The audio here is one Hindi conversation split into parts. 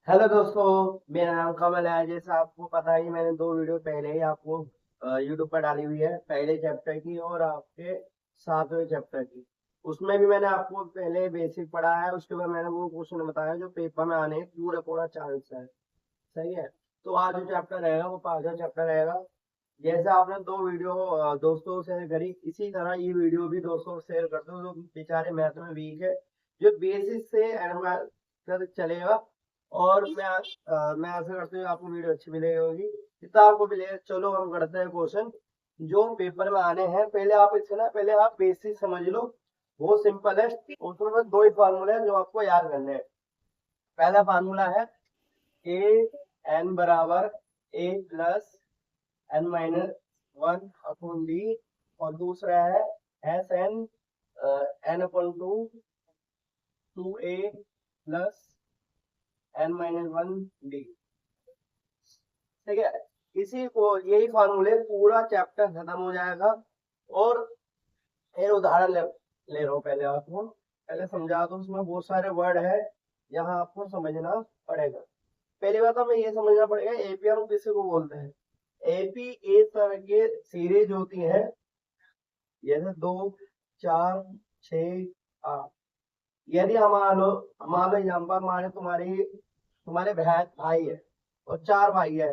हेलो दोस्तों। मेरा नाम कमल है। जैसा आपको पता ही, मैंने दो वीडियो पहले ही आपको यूट्यूब पर डाली हुई है, पहले चैप्टर की और आपके सातवें चैप्टर की। उसमें भी मैंने आपको पहले बेसिक पढ़ा है, उसके बाद मैंने वो क्वेश्चन बताया जो पेपर में आने का पूरा पूरा चांस है। सही है। तो आज जो चैप्टर रहेगा वो पांचवा चैप्टर रहेगा। जैसे आपने दो वीडियो दोस्तों से शेयर करी, इसी तरह ये वीडियो भी दोस्तों से शेयर कर दो जो बेचारे मैथ में वीक है, जो बेसिक से एडवांस तक चलेगा। और मैं आशा करती हूँ आपको वीडियो अच्छी मिलेगी होगी, जितना आपको मिलेगा। चलो हम करते हैं क्वेश्चन जो पेपर में आने हैं। पहले आप इससे ना, पहले आप बेसिक समझ लो। बहुत सिंपल है। उसमें बस दो ही फार्मूले हैं जो आपको याद करने हैं। पहला फार्मूला है ए एन बराबर a plus n minus one upon d. और दूसरा है S n n upon two a plus n minus one d. ठीक है। इसी को यही फार्मूले पूरा चैप्टर खत्म हो जाएगा। और एक उदाहरण ले रहा हूँ पहले आपको, पहले समझा दो। उसमें बहुत सारे वर्ड है, यहाँ आपको समझना पड़ेगा। पहली बात हमें ये समझना पड़ेगा एपी हम किसी को बोलते हैं। एपी इस तरह की सीरीज होती है, जैसे दो, चार, छ, आठ। यदि हम मान लो एग्जाम्पल माने तुम्हारी तुम्हारे बहन भाई है और चार भाई है।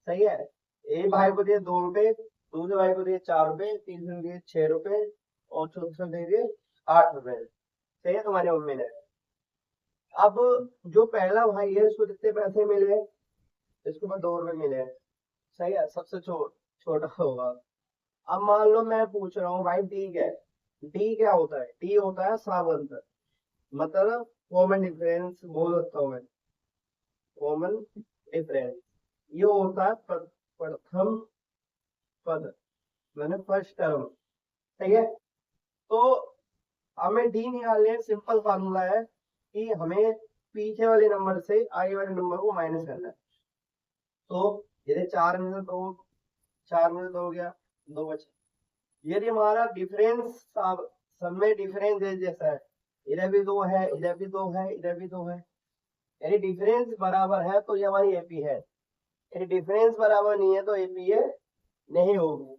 सही है। एक भाई को दिए 2 रुपए, दूसरे भाई को दिए 4 रुपए, तीसरे को दिए 6 रुपए और चौथे को दे दिए 8 रुपए। सही है। तुम्हारी मम्मी ने, अब जो पहला भाई है उसको कितने पैसे मिले? इसको मैं 2 रुपए मिले। सही है। सबसे छोटा होगा। अब मान लो मैं पूछ रहा हूँ भाई डी क्या है। डी क्या होता है? डी होता है सावंत, मतलब कॉमन डिफरेंस बोल सकता हूँ मैं। कॉमन डिफरेंस ये होता है प्रथम पद, मैंने फर्स्ट टर्म। ठीक है। तो हमें डी निकालने सिंपल फार्मूला है कि हमें पीछे वाले नंबर से आगे वाले नंबर को माइनस करना है। तो यदि चार में से दो, चार में से दो गया, दो बचे। यदि हमारा डिफरेंस सब में डिफरेंस है जैसा है, इधर भी दो है, इधर भी दो है, इधर भी दो है, यदि डिफरेंस बराबर है तो ये हमारी एपी है। यदि डिफरेंस बराबर नहीं है तो एपी ये नहीं होगी।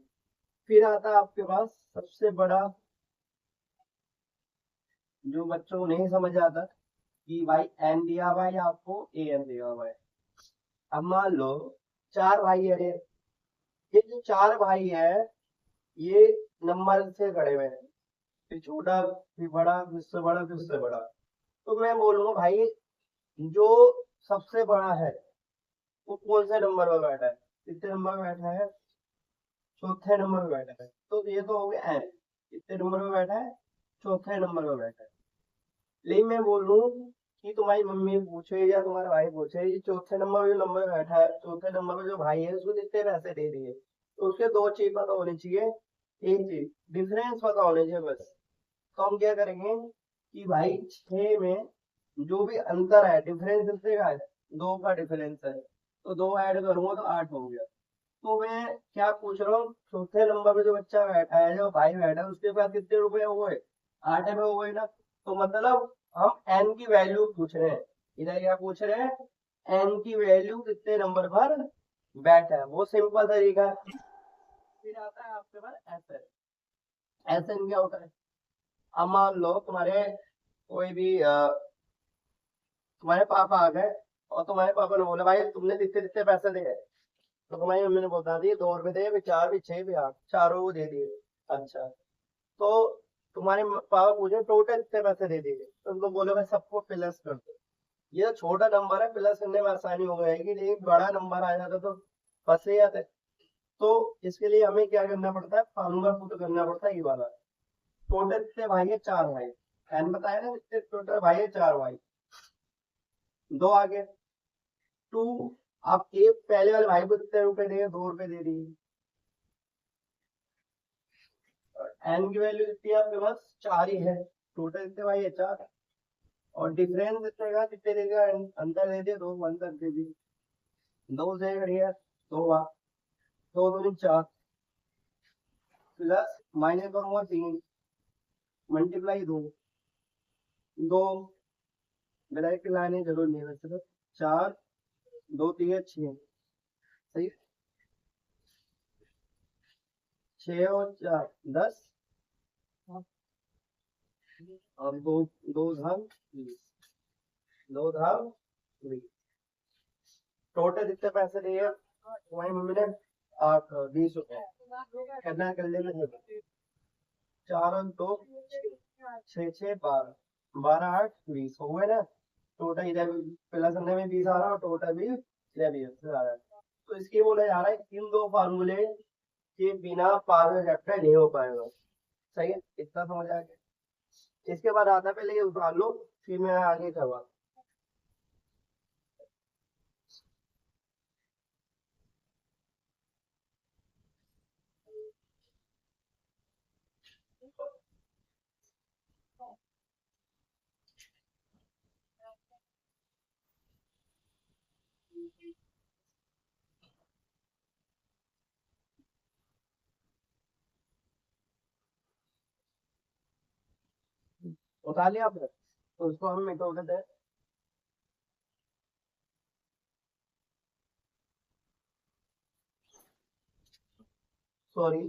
फिर आता है आपके पास सबसे बड़ा, जो बच्चों को नहीं समझ आता, कि भाई एन दिया हुआ है या आपको ए एन दिया हुआ है। अब मान लो चार भाई है। ये जो चार भाई है ये नंबर से खड़े हुए हैं, फिर छोटा, फिर बड़ा, फिर से बड़ा, फिर से बड़ा। तो मैं बोलूंगा भाई जो सबसे बड़ा है वो कौन से नंबर पर बैठा है? कितने नंबर पर बैठा है? चौथे नंबर पर बैठा है। तो ये तो हो गया एन। कितने नंबर पर बैठा है? चौथे नंबर पर बैठा है। लेकिन मैं बोल लूं कि तुम्हारी मम्मी पूछे या तुम्हारा भाई पूछे, ये चौथे नंबर पे जो नंबर बैठा है, चौथे नंबर पे जो भाई है उसको कितने पैसे दे दिए, तो उसके दो चीज पता होनी चाहिए। एक चीज डिफरेंस पता होनी चाहिए बस। तो हम क्या करेंगे कि भाई छह में जो भी अंतर है, डिफरेंस कितने का है? दो का डिफरेंस है, तो दो ऐड करूंगा तो 8 हो गया। तो मैं क्या पूछ रहा हूँ, चौथे नंबर पे जो बच्चा बैठा है, जो भाई बैठा है, उसके पास कितने रुपए हो गए? 8 रुपए हो गए ना। तो मतलब हम एन की वैल्यू पूछ रहे हैं। इधर क्या पूछ रहे हैं? एन की वैल्यू कितने नंबर पर बैठा है, वो सिंपल तरीका है। फिर आता है आपके पास एस एन। एस एन क्या होता है? अब मान लो तुम्हारे कोई भी तुम्हारे पापा आ गए और तुम्हारे पापा ने बोला भाई तुमने कितने कितने पैसे दिए? तो तुम्हारी मम्मी ने बता दिए 2 रुपए दे, भी चार, भी छह, भी आठ, चारों को दे दिए। अच्छा। तो तुम्हारे पापा पूछे टोटल कितने पैसे दे दिए? तो तुम बोले भाई सबको प्लस कर दो। ये तो छोटा नंबर है, प्लस करने में आसानी हो जाएगी, लेकिन बड़ा नंबर आ जाता तो फंस ही जाते। तो इसके लिए हमें क्या करना पड़ता है? फार्मूला पुट करना पड़ता है ये वाला। टोटल कितने भाई है? चार भाई। एन बताया ना कितने टोटल भाई है? चार भाई। दो आगे टू। आप एक पहले वाले भाई को कितने रुपए दिए? 2 रुपए दे दिए। एन की वैल्यू कितनी है आपके पास? चार ही है। टोटल कितने भाई है? चार। और डिफरेंस कितने का कितने दे दिया? अंतर दे दिया, दो अंतर दे दिए। दो से बढ़िया दो बार, दो दूनी चार, प्लस माइनस करूंगा तीन, मल्टीप्लाई दो, दो, ब्रैकेट लाने जरूर नहीं है वैसे तो। 4 2 3 6 सही है। 6 और 4 10 और दो, दो धाम 20, दो धाम 20। टोटल जितने पैसे दिए वही मम्मी ने 8 20 रुपए करना कर लेना। 4 और 2 6 6 12 12 8 20 हो गए ना। टोटल इधर प्लस में 20 आ रहा है और टोटल भी इधर 20 आ रहा है। तो इसके बोला जा रहा है इन दो फार्मूले के बिना पावर चैप्टर नहीं हो पाएगा। सही है, इतना समझ आ गया। इसके बाद आता है, पहले ये उतार लो फिर मैं आगे करवा। उतार लिया आपने तो उसको हम मिटा देते हैं। सॉरी,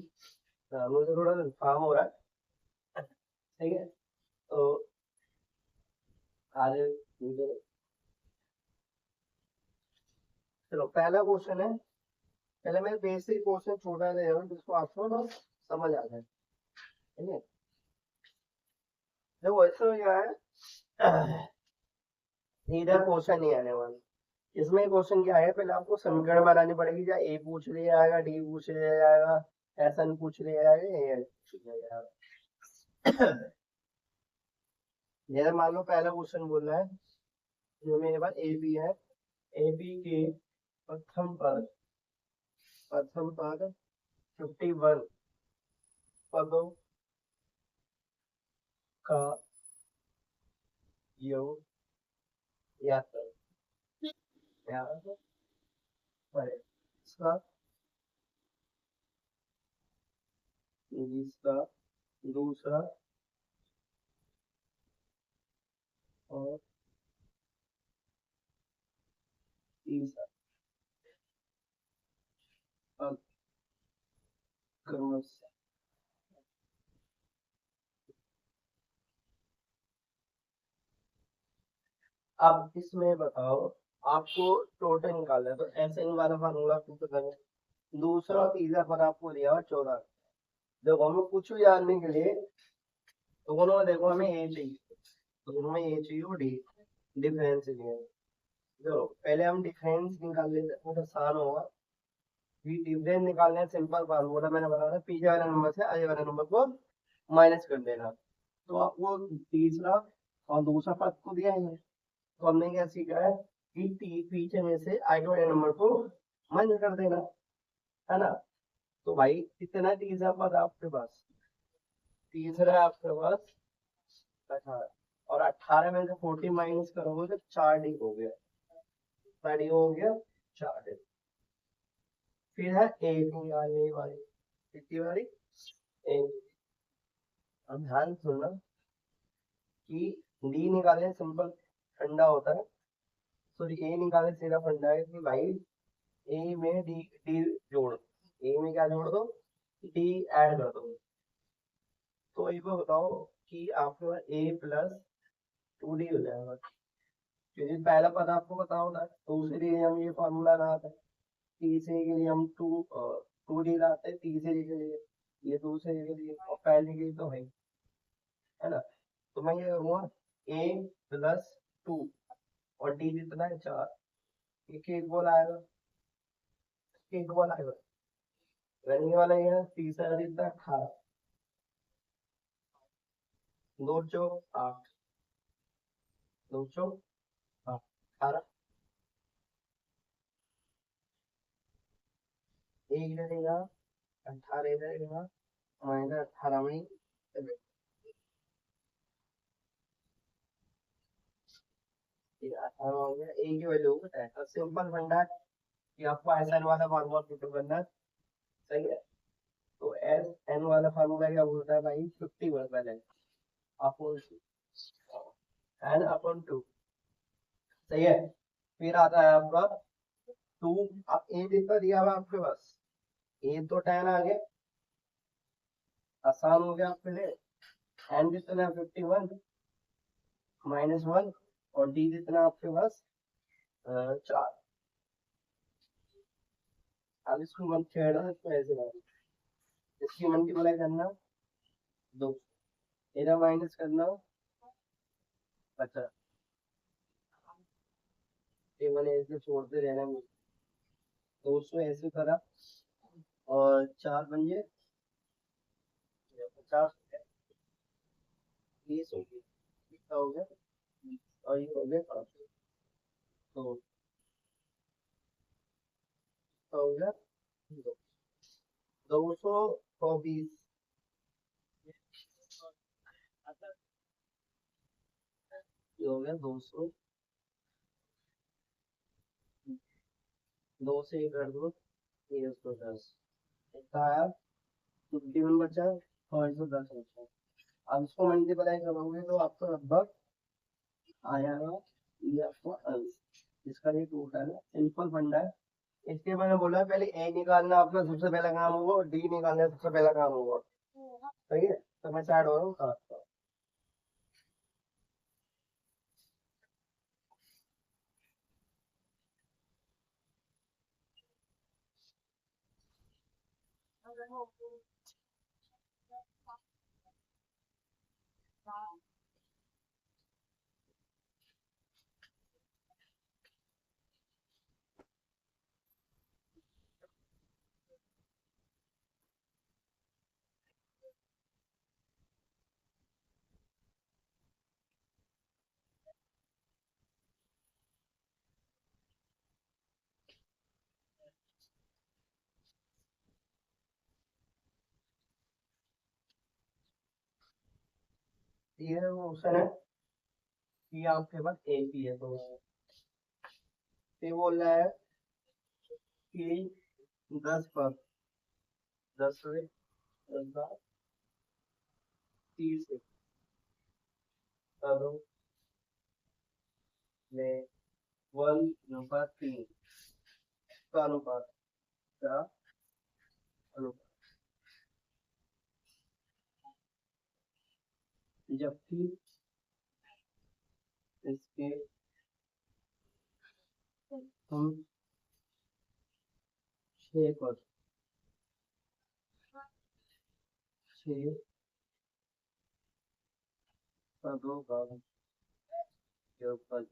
मुझे थोड़ा काम हो रहा है। ठीक है, तो आगे चलो पहला क्वेश्चन है। पहले मैं बेसिक क्वेश्चन छोटा ले रहा हूँ जिसको आपको ना समझ आ जाए। ठीक है, देखो ऐसा हो गया है, सीधा क्वेश्चन नहीं आने वाला। इसमें क्वेश्चन क्या है, पहले आपको समीकरण बनानी पड़ेगी। या ए पूछ लिया जाएगा, डी पूछ लिया जाएगा, एस एन पूछ लिया जाएगा, ए पूछ लिया जाएगा। जैसे मान लो पहला क्वेश्चन बोल रहा है, जो मेरे पास ए बी है। ए बी के प्रथम पद 51 पदों का योग याद करो। याद करें इसका, जिसका दूसरा और तीसरा पद क्रमशः। अब इसमें बताओ, आपको टोटल निकालना है तो ऐसे इन वाला फार्मूला आपको करना है। दूसरा और तीसरा पद आपको दिया हुआ 14। देखो हमें कुछ भी जानने के लिए तो दोनों में देखो हमें ए चाहिए, तो दोनों में ए चाहिए और डी डिफरेंस चाहिए। चलो पहले हम डिफरेंस निकाल लेते हैं, बहुत आसान होगा। डिफरेंस निकालने सिंपल फार्मूला मैंने बताया था, पीछे वाले नंबर से आगे वाले नंबर को माइनस कर देना। तो आपको तीसरा और दूसरा पद को दिया है, तो हमने क्या सीखा है कि पीछे में से आगे वाले नंबर को माइनस कर देना है ना। तो भाई कितना तीसरा पद आपके पास, तीसरा है आपके पास 18, और 18 में से 40 माइनस करोगे तो 4 डी हो गया। 4 डी हो गया, 4 डी। फिर है एक वाली वाली कितनी वाली एक। अब ध्यान सुनना कि डी निकालने सिंपल फंडा होता है, सॉरी ए निकालने सीधा फंडा है कि भाई ए में डी डी जोड़, ए में क्या जोड़ दो, डी ऐड कर दो। तो एक बार बताओ कि आपके पास ए प्लस 2 डी हो जाएगा, क्योंकि पहला पद आपको पता होता है। तो उसके लिए हम ये फॉर्मूला लगाते हैं। तीसरे के लिए हम टू डी लाते हैं, तीसरे के लिए, ये दूसरे के लिए और पहले के लिए तो है ना। तो मैं ये करूँगा ए प्लस 2 और डी कितना है 4, एक एक बोल आएगा, एक बोल आएगा रनिंग वाला। ये है तीसरा कितना 18, 2 चौक 8, 2 चौक 18, एक रहेगा 18 रहेगा माइनस 18 में 18 हो गया। एक ही वैल्यू होता है, सिंपल फंडा है कि आपको एस एन वाला फार्मूला पुट करना है। सही है, तो एस एन वाला फार्मूला क्या बोलता है भाई, 50 पहले आपको एन अपन 2 सही है। फिर आता है आपका 2। अब ए कितना दिया हुआ है आपके पास, ए तो 10 आ गया, आसान हो गया आपके लिए। एन कितना है 51 -1, और डी कितना आपके पास 4। अब इसको मत छेड़ना, इसको ऐसे लाना, इसकी मल्टीप्लाई करना 2, इधर माइनस करना 50। ये मैंने ऐसे छोड़ते रहना मुझे, 200 ऐसे करा, और 4 बन गए 50, 20 हो गया, कितना हो गया, और ये हो गया 500। तो कितना हो गया, 224। ये हो गया 200, 2 से 1 कर दो, ये 110, कितना आया 51 बचा, और 110 बचा। अब इसको मल्टीप्लाई करोगे तो आपको लगभग आया, ये आपको आंसर, इसका ये टोटल है, सिंपल फंडा है। इसके मैंने बोला पहले ए निकालना अपना सबसे पहला काम होगा, और डी निकालना सबसे पहला काम होगा। सही है, तो मैं स्टार्ट हो रहा हूँ। हाँ, ये वो ऑप्शन है कि आपके पास ए पी है, तो ये बोल रहा है कि 10 पर 10 से 10 बार 30 से करो में 1/3 का अनुपात, का अनुपात, जबकि इसके हम 6 पर 6 का 2 भाग योगफल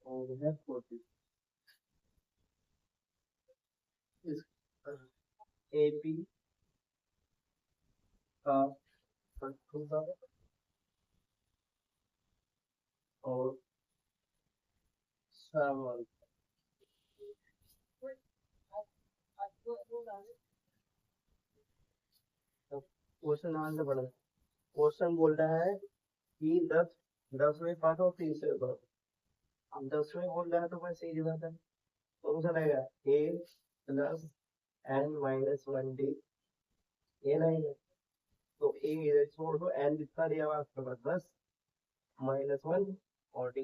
और है 40। इस ए पी का होगा, और श्रावण। क्वेश्चन आंसर पढ़ना, क्वेश्चन बोल रहा है कि 10 में 5 और 3 से भाग। अब 10 में बोल रहा है तो मैं सीधी बात है, तो मुझे लगेगा ए प्लस n-1d, ये नहीं है, तो ए इधर छोड़ दो, एन कितना दिया हुआ आपके पास 10 -1, और डी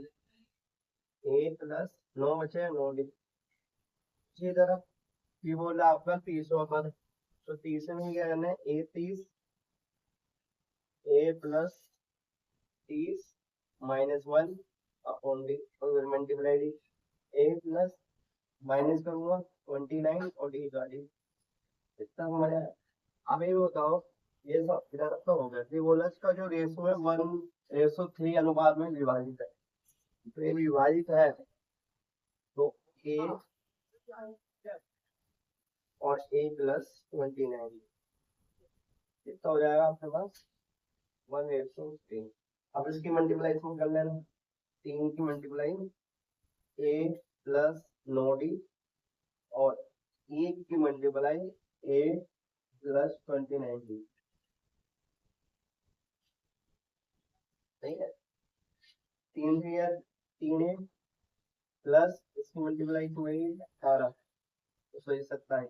ए प्लस 9 बचे 9d। इसी तरह ये बोल रहा है आपका 30 पर, तो 30 में क्या करना है, ए 30, ए प्लस 30 -1 अपॉन डी, और फिर मल्टीप्लाई डी, ए प्लस माइनस करूंगा 29, और डी का डी, इतना समझ आया। अब ये बताओ, ये सब इधर तो हो गया, ये बोला इसका जो रेशो है 1:3 अनुपात में विभाजित है, तो ये विभाजित है, तो ए और ए प्लस 29 कितना हो जाएगा आपके पास 1:3। अब इसकी मल्टीप्लाइजेशन कर लेना, 3 की मल्टीप्लाई ए प्लस 9d, और 1 की मल्टीप्लाई ए प्लस 29d। सही है, 3 से यार 3 है, प्लस इसकी मल्टीप्लाई तो वही 18, तो सही 27,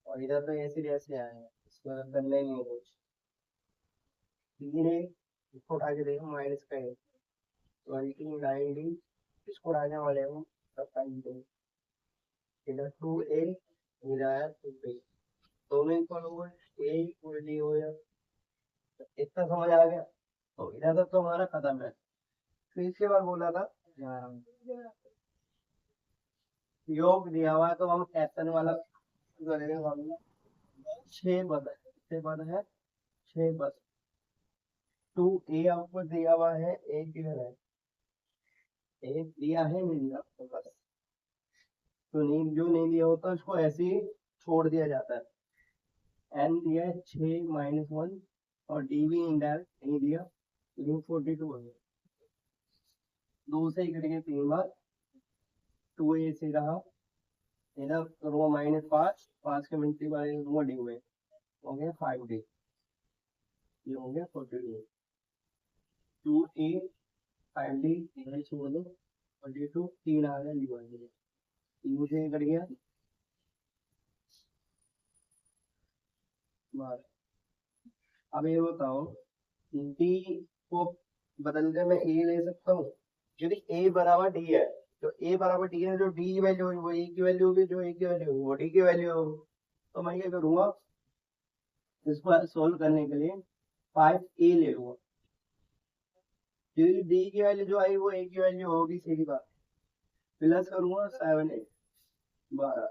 और इधर तो ऐसे जैसे आए हैं, इसको करना ही नहीं है कुछ। 3 है इसको उठा के देखो, माइनस का है 29D, इसको उठाने वाले हो तब इधर 2A, इधर आया 2B, दोनों इक्वल हो गए, A इक्वल D हो गया। इतना समझ आ गया, तो इधर तक तो हमारा खत्म है। फिर इसके बाद बोला था योग दिया हुआ है, तो हम एन वाला करेंगे। 6 पद है, कितने पद है? 6 पद। 2A आपको दिया हुआ है, एक किधर है? एक दिया है, नहीं दिया आपको बस। तो नहीं, जो नहीं दिया होता उसको ऐसे ही छोड़ दिया जाता है। एन दिया है 6 - 1, और डी भी इनडायरेक्ट नहीं दिया, तो 42 हो गया। 2 से कट गए 3 बार, 2A से रहा, इधर करूँगा -5, 5 के मल्टीप्लाई करूँगा डी में, हो गया 5D, ये हो गया 42। 2A 5D इधर छोड़ दो, 42 3 आ गया डिवाइड, 3 से कट गया 12। अब ये बताओ, डी को बदल के मैं ए ले सकता हूँ? यदि ए बराबर डी है, तो ए बराबर डी है, जो डी की वैल्यू होगी वो ए की वैल्यू होगी, जो ए की वैल्यू होगी वो डी की वैल्यू होगी। तो मैं क्या करूँगा, इसको सोल्व करने के लिए 5A ले लूँगा, यदि डी की वैल्यू जो आई वो ए की वैल्यू होगी, सीधी बात, प्लस करूँगा 7A 12,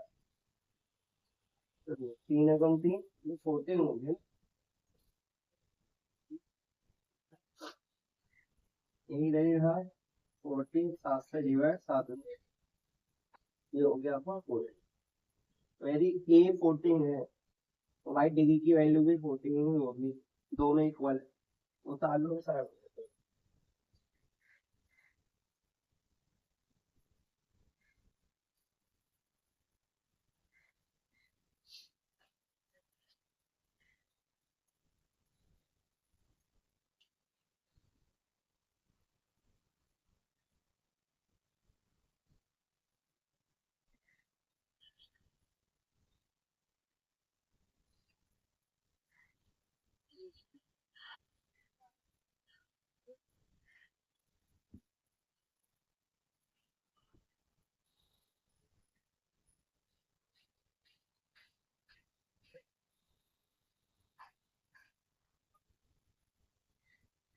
3 एकम 3, 14 हो गया। यही रहेगा 14, 7 से डिवाइड 7, ये हो गया आपका 14। तो यदि ए 14 है, तो भाई डी की वैल्यू भी 14 ही होगी, दोनों इक्वल है, उतार लो साहब।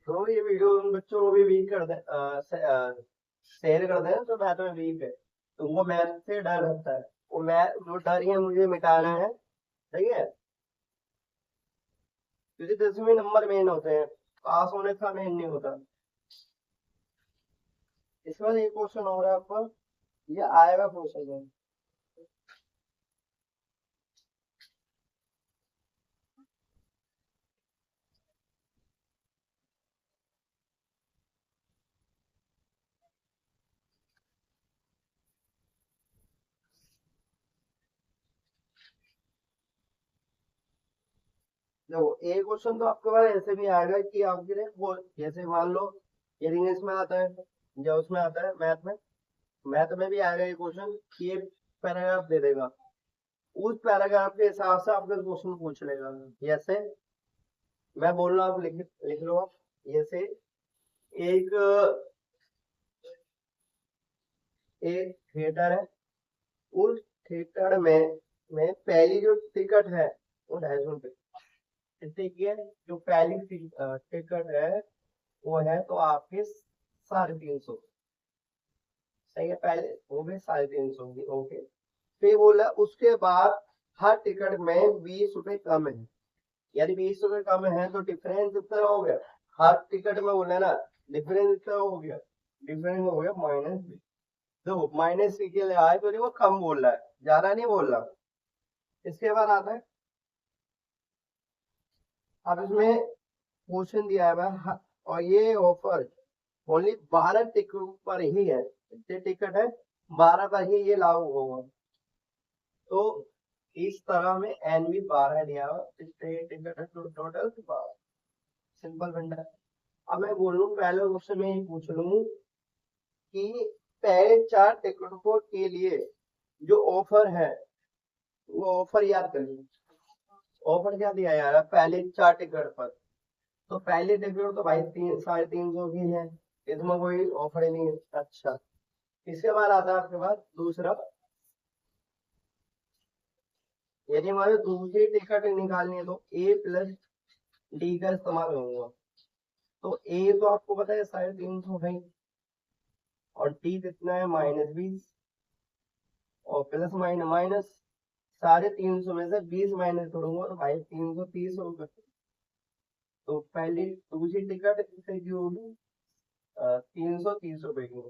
तो ये वीडियो उन बच्चों को भी वीक कर दे, शेयर कर दें, तो मैथ में वीक है, तो वो मैथ से डर रहता है, वो मैथ जो डर है मुझे मिटाना है, सही है? क्योंकि 10वीं नंबर मेन होते हैं, पास होने का मेन नहीं होता। इस बार एक क्वेश्चन हो रहा है आपका, ये आएगा क्वेश्चन है। देखो एक क्वेश्चन तो आपके पास ऐसे भी आएगा कि आपके लिए वो, जैसे मान लो ये इंग्लिश में आता है या उसमें आता है मैथ में, मैथ में भी आएगा ये क्वेश्चन कि ये पैराग्राफ दे देगा, उस पैराग्राफ के हिसाब से आपका क्वेश्चन पूछ लेगा। जैसे मैं बोल रहा हूँ, आप लिख लो आप, जैसे एक एक थिएटर है, उस थिएटर में पहली जो टिकट है वो 250 रुपये, ठीक है? जो पहली टिकट है वो है तो आपके 350, सही है? पहले वो भी 350 की, ओके। फिर बोला उसके बाद हर टिकट में 20 रुपए कम है, यदि 20 रुपए कम है तो डिफरेंस कितना हो गया? हर टिकट में बोले ना, डिफरेंस कितना हो गया? डिफरेंस हो गया -20। देखो माइनस के लिए आए तो वो कम बोल रहा है, ज्यादा नहीं बोल रहा। इसके बाद आता है, अब इसमें क्वेश्चन दिया है और ये ऑफर ओनली 12 टिकट पर ही है, कितने टिकट है? 12 पर ही ये लागू होगा। तो इस तरह में एन भी 12 दिया हुआ, टिकट है टोटल 12, सिंपल फंडा है। अब मैं बोलूँ पहले क्वेश्चन में ये पूछ लूँ कि पहले 4 टिकटों के लिए जो ऑफर है वो ऑफर याद करिए। ऑफर क्या दिया यार पहले 4 टिकट पर? तो पहली टिकट तो भाई 350 की है, इसमें कोई ऑफर ही नहीं है। अच्छा, इसके बाद आता है आपके पास दूसरा, यदि हमारे दूसरी टिकट निकालनी है तो ए प्लस डी का इस्तेमाल करूंगा। तो ए तो आपको पता है 350 है, और डी कितना है -20, और प्लस माइनस माइनस 350 में से 20 माइनस करूंगा तो भाई 330 होगा। तो पहली दूसरी टिकट कितने की होगी, 330 रुपए की।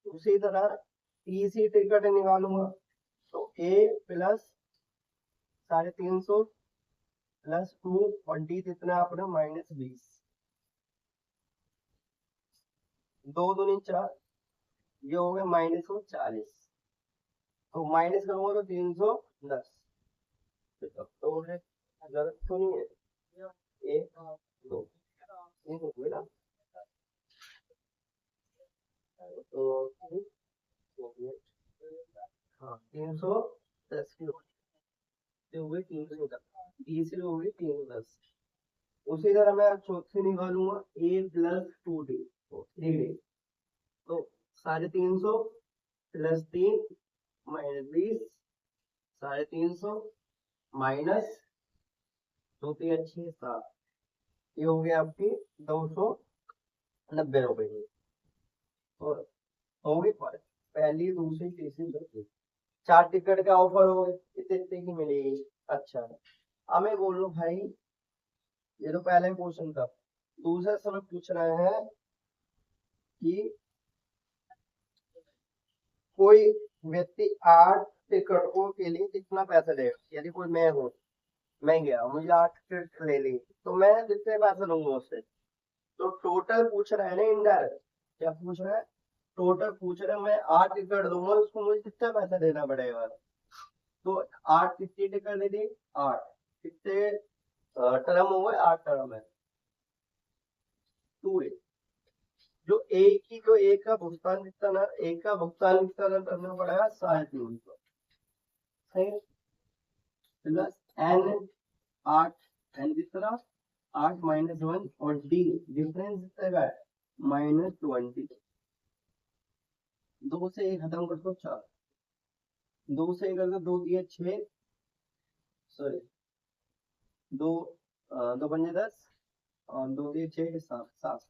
उसी तरह तीसरी टिकट निकालूंगा तो ए प्लस 350 प्लस 2 और डी कितना है अपना -20, 2 दूनी 4, ये हो गया -140। तो माइनस करूंगा तो 310, तो है गलत तो नहीं है, एक दो तीन हो गए ना, तो हाँ 310 की हो गई 310, तीसरी हो गई 310। उसी तरह मैं चौथी निकालूंगा ए प्लस 2 डी, तो 3 डी, तो 350 प्लस 3 -20, 350 माइनस 2×3 = 7, ये हो गया आपकी 290 रुपए की। और होगी पर पहली दूसरी तीसरी चौथी 4 टिकट का ऑफर हो गए, इतने इतने की मिलेगी। अच्छा, अब मैं बोल रहा हूँ भाई, ये तो पहले क्वेश्चन था। दूसरा समय पूछ रहे हैं कि कोई व्यक्ति 8 टिकटों के लिए कितना पैसा देगा। यदि कोई मैं हूँ, मैं गया मुझे 8 टिकट ले ली, तो मैं कितने पैसे लूंगा उससे। तो टोटल पूछ रहा है ना, इनडायरेक्ट क्या पूछ रहा है, टोटल पूछ रहा है। मैं 8 टिकट दूंगा, उसको मुझे कितना पैसा देना पड़ेगा। तो 8 कितनी टिकट दे दी, 8 कितने टर्म हो गए, 8 टर्म है। 2 जो एक ही, जो एक का भुगतान कितना ना, एक का भुगतान कितना करना पड़ेगा, 350 सही, प्लस एन 8, एन कितना 8 -1, और डी डिफरेंस कितना का है -20। 2 से 1 खत्म कर दो 4, 2 से 1 कर दो 2 दिए 6, सॉरी 2 2 पंजे 10, और 2 दिए 6 7 7,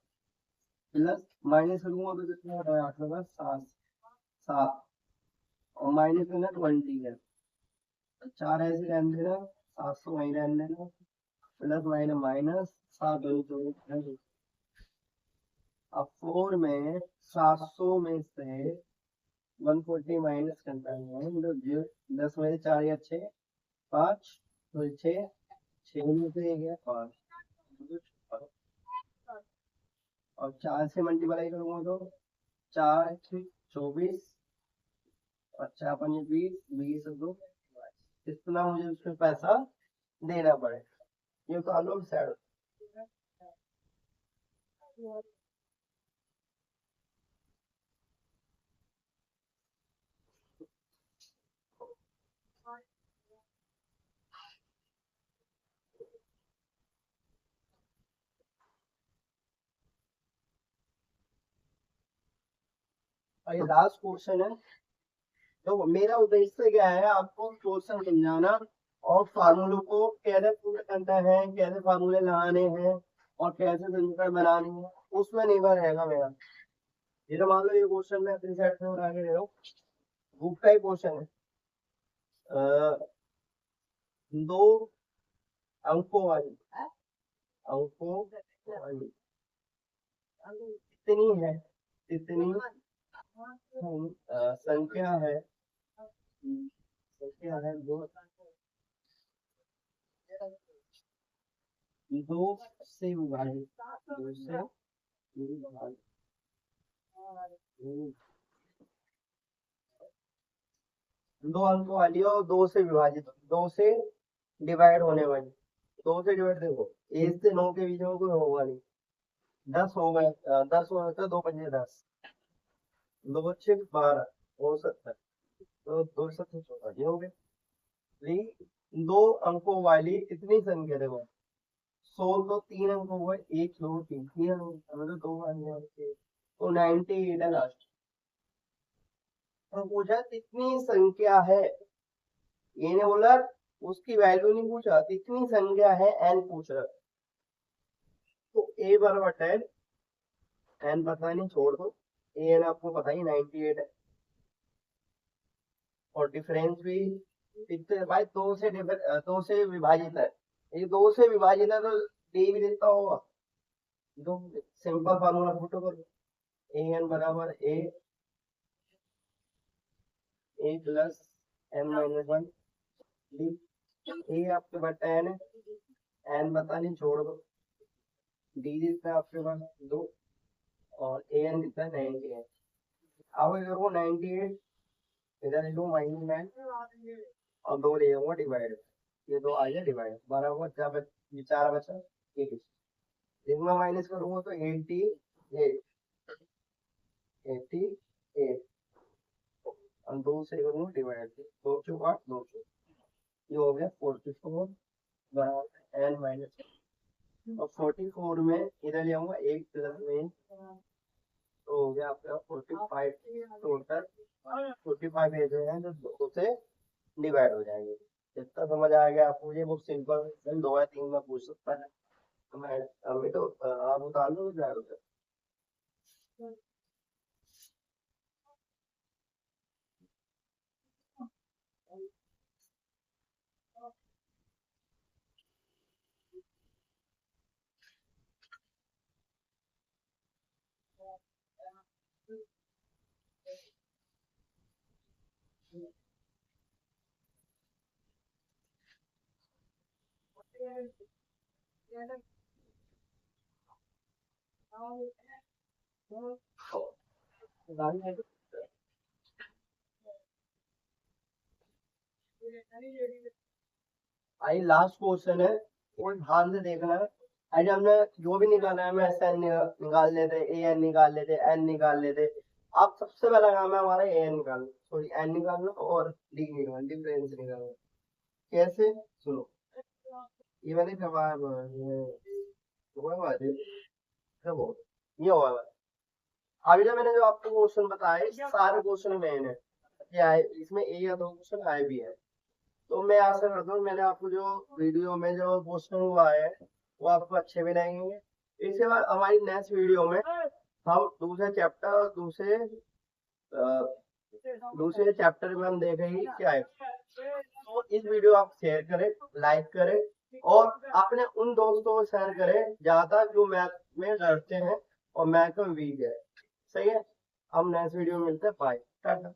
प्लस माइनस करूंगा तो कितना होता है 8 का 7 7, और माइनस में ना 20 है, 4 ऐसे रहने देना, 700 वहीं रहने देना, प्लस माइनस माइनस 7 अब 4 में 700 में से 140 माइनस करना है, तो 10 में से 4 या 6 5, तो 6 में से 1 है 5, और 4 से मल्टीप्लाई करूंगा तो 4 24, और 4 5 20, 20 2, इतना मुझे उसमें पैसा देना पड़ेगा। ये तो आलो साइड। और ये लास्ट क्वेश्चन है। तो मेरा उद्देश्य क्या है, आपको क्वेश्चन समझाना और फार्मूलों को कैसे प्रूव करना है, कैसे फार्मूले लगाने हैं, और कैसे समीकरण बनाने हैं, उसमें निर्भर रहेगा मेरा। ये तो मान लो ये क्वेश्चन मैं अपनी साइड से बना के दे रहा हूँ, बुक का ही क्वेश्चन है। दो अंकों वाली, अंकों वाली कितनी है, कितनी संख्या है, संख्या है दो, 2 से विभाजित, 2 से विभाजित, 2 अंकों वाली और 2 से विभाजित, 2 से डिवाइड होने वाली, 2 से डिवाइड देखो 1 से 9 के बीच में कोई होगा नहीं, 10 हो गए, 10 हो गए, 2 पंजे 10, 2 6 12 हो सकता है, तो 2 से 14 ये हो गए। 2 अंकों वाली कितनी संख्या देखो, 100 तो 3 अंक हो गए, 1 2 3 3 अंक, मतलब 2 अंक तो 98 है लास्ट। तो पूछा कितनी संख्या है, ये ने बोला उसकी वैल्यू नहीं पूछा, कितनी संख्या है एन पूछ रहा। तो ए बराबर 10, एन पता नहीं छोड़ दो, ए एन आपको पता ही 98 है। और डिफरेंस भी कितने भाई, 2 से विभाजित है, ये 2 से विभाजित है तो डी भी देता होगा। दो सिंपल फार्मूला पुट करो, ए एन बराबर a plus n minus 1 D. ए आपके पास 10 है, एन पता नहीं छोड़ दो, डी जितना है आपके पास 2, और ए एन कितना है 90 है। अब अगर वो 98 इधर लिखो -9 और 2 ले जाऊंगा डिवाइड, ये 2 आ गया डिवाइड बराबर, जब ये 4 बचा 1, इसमें माइनस करूंगा तो 88, 88 और 2 से करूंगा डिवाइड, 2 चौक 8, 2 ये हो गया 44 बराबर एन माइनस, और 44 में इधर ले आऊंगा 1 प्लस में, तो हो गया आपका 45 टोटल। 45 ऐसे हैं जो 2 से डिवाइड हो जाएंगे। इतना समझ आ गया आपको, ये बहुत सिंपल 2 या 3 में पूछ सकता है। तो मैं अभी तो आप उतार लो जाओ। आई लास्ट क्वेश्चन है, और ध्यान से देखना है। आज हमने जो भी निकाला है, हम एस एन निकाल लेते, ए एन निकाल लेते, एन निकाल लेते। अब सबसे पहला काम है हमारा ए एन निकालना, सॉरी एन निकालना और डी निकालना, डिफरेंस निकालना। कैसे सुनो, ये मैंने करवाया ये हुआ। अभी जो मैंने जो आपको क्वेश्चन बताया, सारे क्वेश्चन मेन है, क्या है इसमें ए या 2 क्वेश्चन आए भी है। तो मैं आशा करता हूँ मैंने आपको जो वीडियो में जो क्वेश्चन हुआ है वो आपको अच्छे भी लगेंगे। इसके बाद हमारी नेक्स्ट वीडियो में हम दूसरे चैप्टर, दूसरे चैप्टर में हम देखेंगे क्या है। तो इस वीडियो आप शेयर करें, लाइक करें और अपने उन दोस्तों को शेयर करें ज्यादा जो मैथ में डरते हैं और मैथ में वीक है। सही है, हम नेक्स्ट वीडियो में मिलते हैं, बाय टाटा।